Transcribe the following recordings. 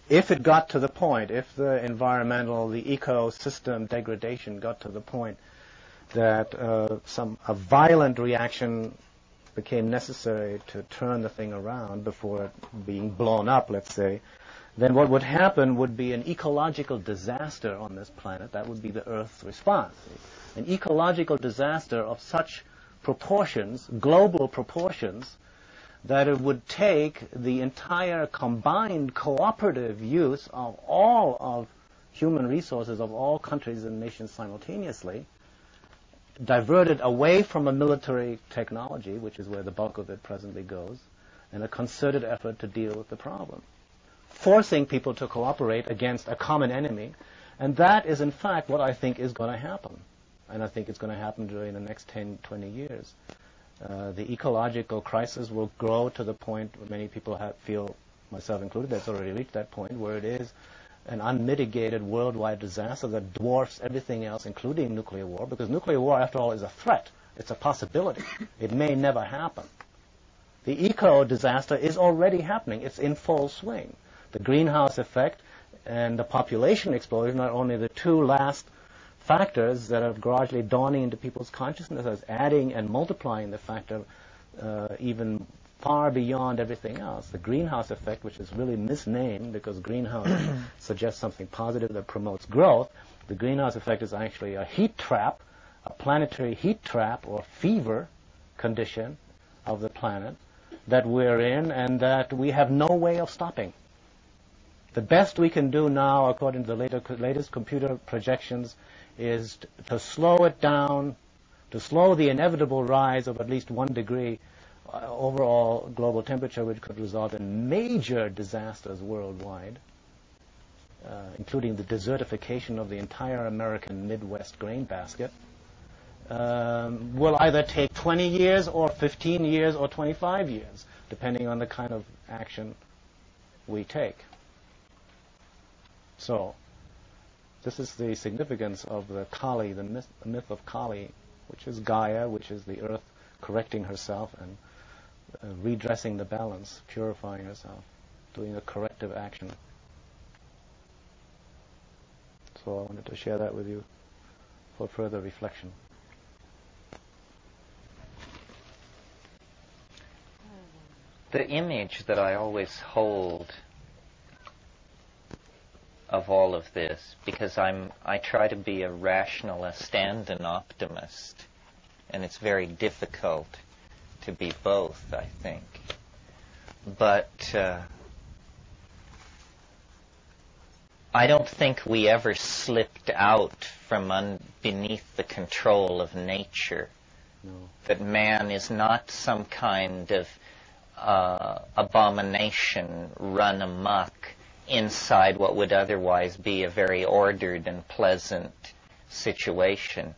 if it got to the point, if the ecosystem degradation got to the point that a violent reaction became necessary to turn the thing around before it being blown up, let's say, then what would happen would be an ecological disaster on this planet. That would be the Earth's response. An ecological disaster of such proportions, global proportions, that it would take the entire combined cooperative use of all of human resources of all countries and nations simultaneously, diverted away from a military technology, which is where the bulk of it presently goes, and a concerted effort to deal with the problem, forcing people to cooperate against a common enemy. And that is, in fact, what I think is going to happen. And I think it's going to happen during the next 10, 20 years. The ecological crisis will grow to the point where many people feel, myself included, that's already reached that point, where it is an unmitigated worldwide disaster that dwarfs everything else, including nuclear war, because nuclear war, after all, is a threat. It's a possibility. It may never happen. The eco-disaster is already happening. It's in full swing. The greenhouse effect and the population explosion are only the two last factors that are gradually dawning into people's consciousness as adding and multiplying the factor even far beyond everything else. The greenhouse effect, which is really misnamed because greenhouse suggests something positive that promotes growth, the greenhouse effect is actually a heat trap, a planetary heat trap or fever condition of the planet that we're in and that we have no way of stopping. The best we can do now, according to the latest computer projections, is to slow it down, to slow the inevitable rise of at least 1 degree overall global temperature, which could result in major disasters worldwide, including the desertification of the entire American Midwest grain basket, will either take 20 years or 15 years or 25 years, depending on the kind of action we take. So, this is the significance of the Kali, the myth of Kali, which is Gaia, which is the earth correcting herself and redressing the balance, purifying herself, doing a corrective action. So I wanted to share that with you for further reflection. The image that I always hold of all of this, because I try to be a rationalist and an optimist, and it's very difficult to be both, I think. But I don't think we ever slipped out from beneath the control of nature. No. That man is not some kind of abomination run amok inside what would otherwise be a very ordered and pleasant situation.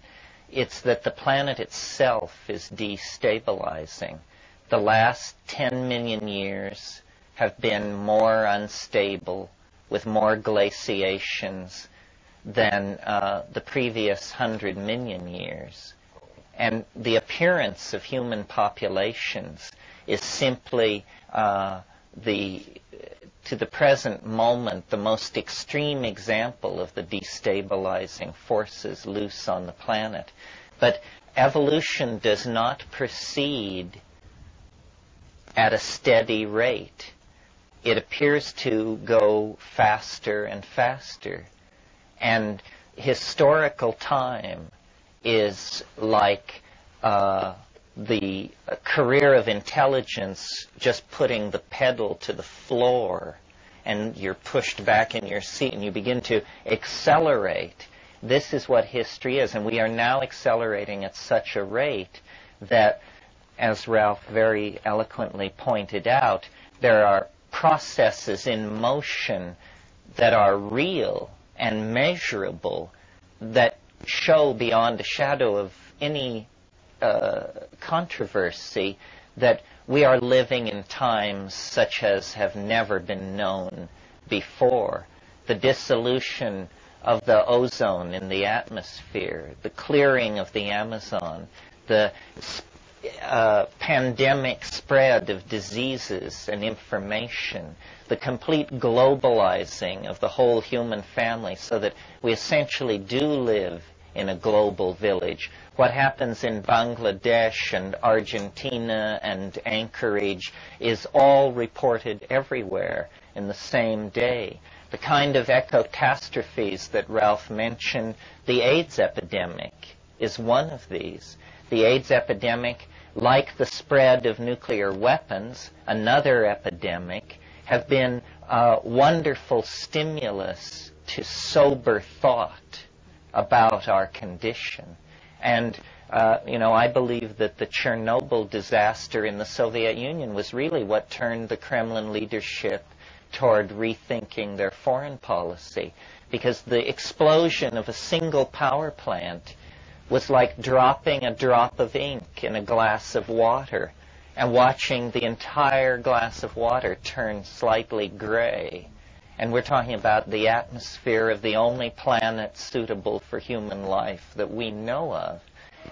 It's that the planet itself is destabilizing. The last 10 million years have been more unstable, with more glaciations than the previous 100 million years. And the appearance of human populations is simply to the present moment, the most extreme example of the destabilizing forces loose on the planet. But evolution does not proceed at a steady rate. It appears to go faster and faster. And historical time is like the career of intelligence just putting the pedal to the floor, and you're pushed back in your seat and you begin to accelerate. This is what history is, and we are now accelerating at such a rate that, as Ralph very eloquently pointed out, there are processes in motion that are real and measurable that show beyond a shadow of any controversy that we are living in times such as have never been known before. The dissolution of the ozone in the atmosphere, the clearing of the Amazon, the pandemic spread of diseases and information, the complete globalizing of the whole human family so that we essentially do live in a global village. What happens in Bangladesh and Argentina and Anchorage is all reported everywhere in the same day. The kind of ecocatastrophes that Ralph mentioned, the AIDS epidemic is one of these. The AIDS epidemic, like the spread of nuclear weapons, another epidemic, have been a wonderful stimulus to sober thought about our condition. And, I believe that the Chernobyl disaster in the Soviet Union was really what turned the Kremlin leadership toward rethinking their foreign policy, because the explosion of a single power plant was like dropping a drop of ink in a glass of water and watching the entire glass of water turn slightly gray. And we're talking about the atmosphere of the only planet suitable for human life that we know of.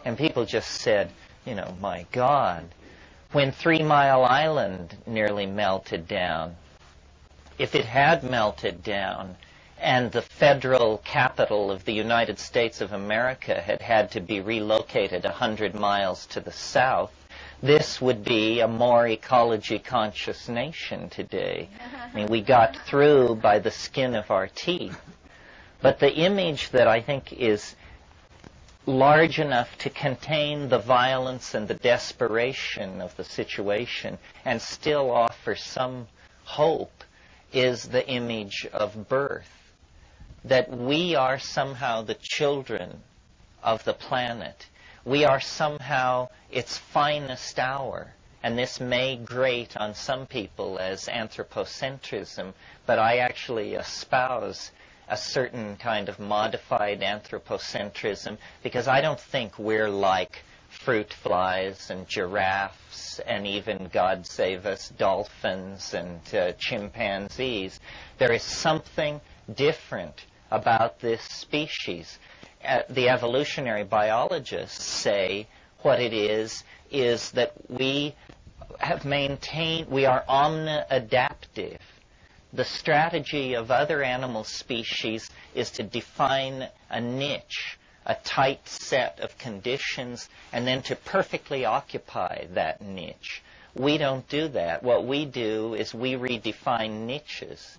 And people just said, my God, when 3 Mile Island nearly melted down, if it had melted down and the federal capital of the United States of America had to be relocated 100 miles to the south, this would be a more ecology-conscious nation today. I mean, we got through by the skin of our teeth. But the image that I think is large enough to contain the violence and the desperation of the situation and still offer some hope is the image of birth. That we are somehow the children of the planet. We are somehow its finest hour. And this may grate on some people as anthropocentrism, but I actually espouse a certain kind of modified anthropocentrism because I don't think we're like fruit flies and giraffes and even, God save us, dolphins and chimpanzees. There is something different about this species. The evolutionary biologists say what it is that we have maintained, we are omni-adaptive. The strategy of other animal species is to define a niche, a tight set of conditions, and then to perfectly occupy that niche. We don't do that. What we do is we redefine niches.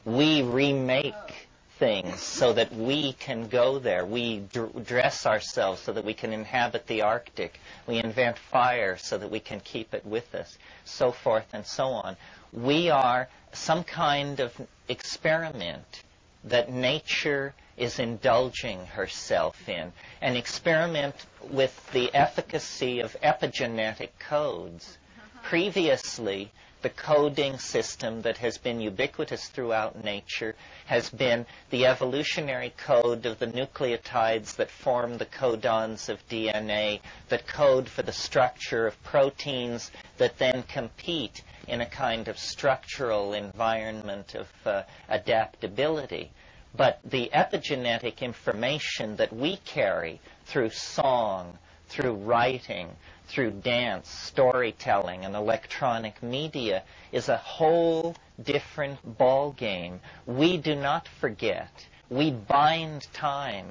We remake things so that we can go there. We dress ourselves so that we can inhabit the Arctic. We invent fire so that we can keep it with us, so forth and so on. We are some kind of experiment that nature is indulging herself in, an experiment with the efficacy of epigenetic codes. Previously, the coding system that has been ubiquitous throughout nature has been the evolutionary code of the nucleotides that form the codons of DNA, that code for the structure of proteins that then compete in a kind of structural environment of adaptability. But the epigenetic information that we carry through song, through writing, through dance, storytelling, and electronic media is a whole different ball game. We do not forget. We bind time.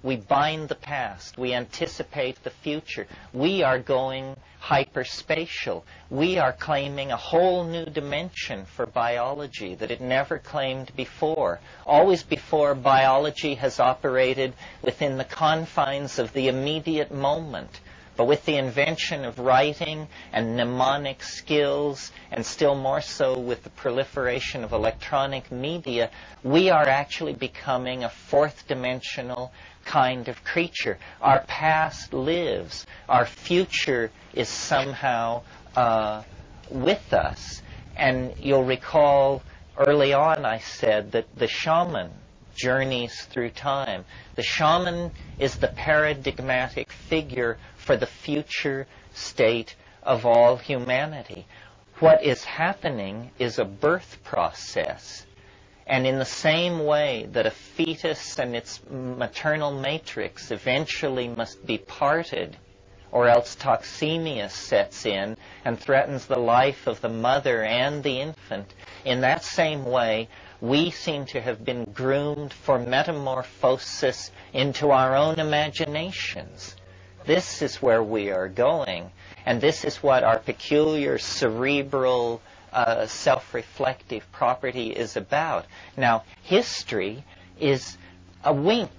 We bind the past. We anticipate the future. We are going hyperspatial. We are claiming a whole new dimension for biology that it never claimed before. Always before, biology has operated within the confines of the immediate moment. But with the invention of writing and mnemonic skills, and still more so with the proliferation of electronic media, we are actually becoming a fourth-dimensional kind of creature. Our past lives. Our future is somehow with us. And you'll recall early on I said that the shaman journeys through time. The shaman is the paradigmatic figure for the future state of all humanity. What is happening is a birth process. And in the same way that a fetus and its maternal matrix eventually must be parted, or else toxemia sets in and threatens the life of the mother and the infant. In that same way, we seem to have been groomed for metamorphosis into our own imaginations. This is where we are going, and this is what our peculiar cerebral, self-reflective property is about. Now, history is a wink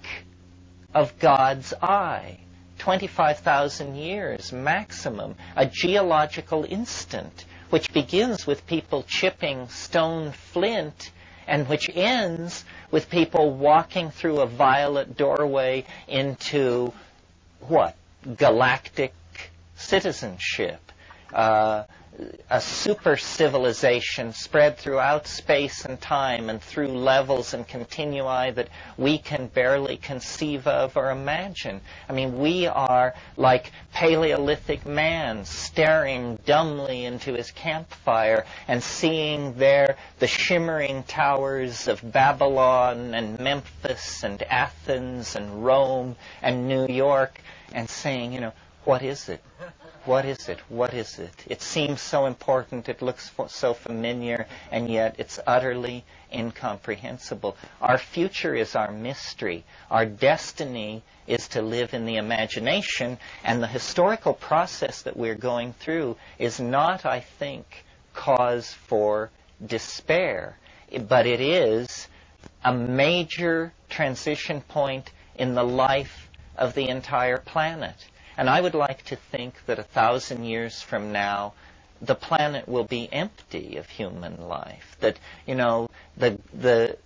of God's eye. 25,000 years maximum, a geological instant, which begins with people chipping stone flint and which ends with people walking through a violet doorway into, what? Galactic citizenship. A super civilization spread throughout space and time and through levels and continui that we can barely conceive of or imagine. I mean, we are like Paleolithic man staring dumbly into his campfire and seeing there the shimmering towers of Babylon and Memphis and Athens and Rome and New York and saying, you know, what is it? What is it? What is it? It seems so important, it looks so familiar, and yet it's utterly incomprehensible. Our future is our mystery. Our destiny is to live in the imagination, and the historical process that we're going through is not, I think, cause for despair, but it is a major transition point in the life of the entire planet. And I would like to think that 1,000 years from now, the planet will be empty of human life. That, you know, the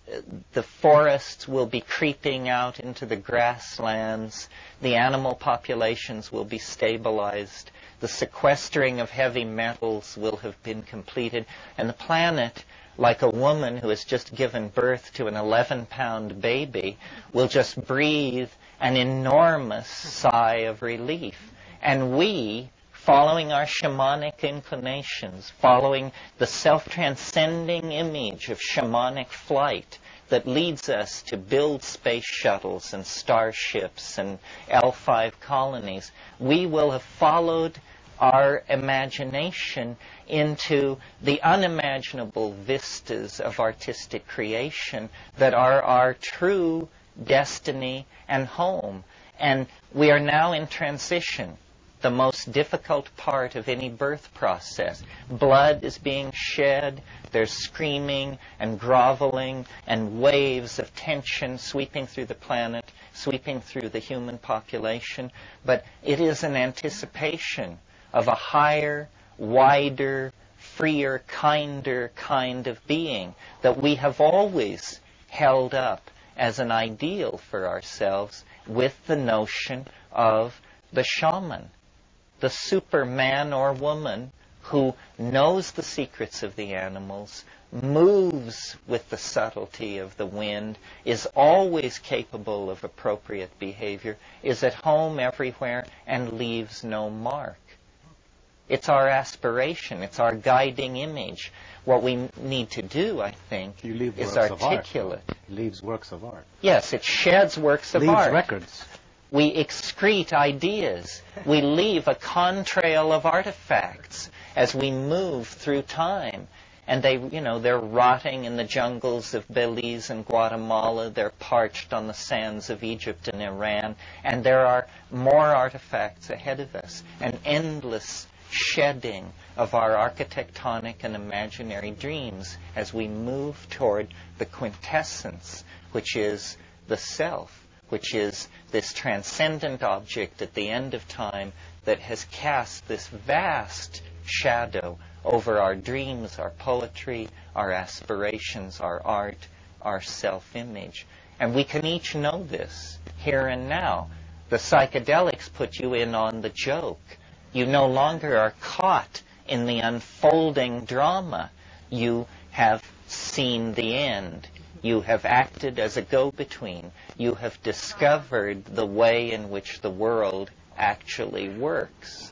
forests will be creeping out into the grasslands. The animal populations will be stabilized. The sequestering of heavy metals will have been completed. And the planet, like a woman who has just given birth to an 11-pound baby, will just breathe an enormous sigh of relief. And we, following our shamanic inclinations, following the self-transcending image of shamanic flight that leads us to build space shuttles and starships and L5 colonies, we will have followed our imagination into the unimaginable vistas of artistic creation that are our true destiny and home. And we are now in transition, the most difficult part of any birth process. Blood is being shed, there's screaming and groveling and waves of tension sweeping through the planet, sweeping through the human population, but it is an anticipation of a higher, wider, freer, kinder kind of being that we have always held up as an ideal for ourselves with the notion of the shaman, the superman or woman who knows the secrets of the animals, moves with the subtlety of the wind, is always capable of appropriate behavior, is at home everywhere, and leaves no mark. It's our aspiration. It's our guiding image. What we need to do, I think, is articulate. It leaves works of art. Yes, it sheds works of leaves art. Records. We excrete ideas. We leave a contrail of artifacts as we move through time. And they're rotting in the jungles of Belize and Guatemala. They're parched on the sands of Egypt and Iran. And there are more artifacts ahead of us. An endless shedding of our architectonic and imaginary dreams as we move toward the quintessence, which is the self, which is this transcendent object at the end of time that has cast this vast shadow over our dreams, our poetry, our aspirations, our art, our self-image. And we can each know this here and now. The psychedelics put you in on the joke. You no longer are caught in the unfolding drama. You have seen the end. You have acted as a go-between. You have discovered the way in which the world actually works.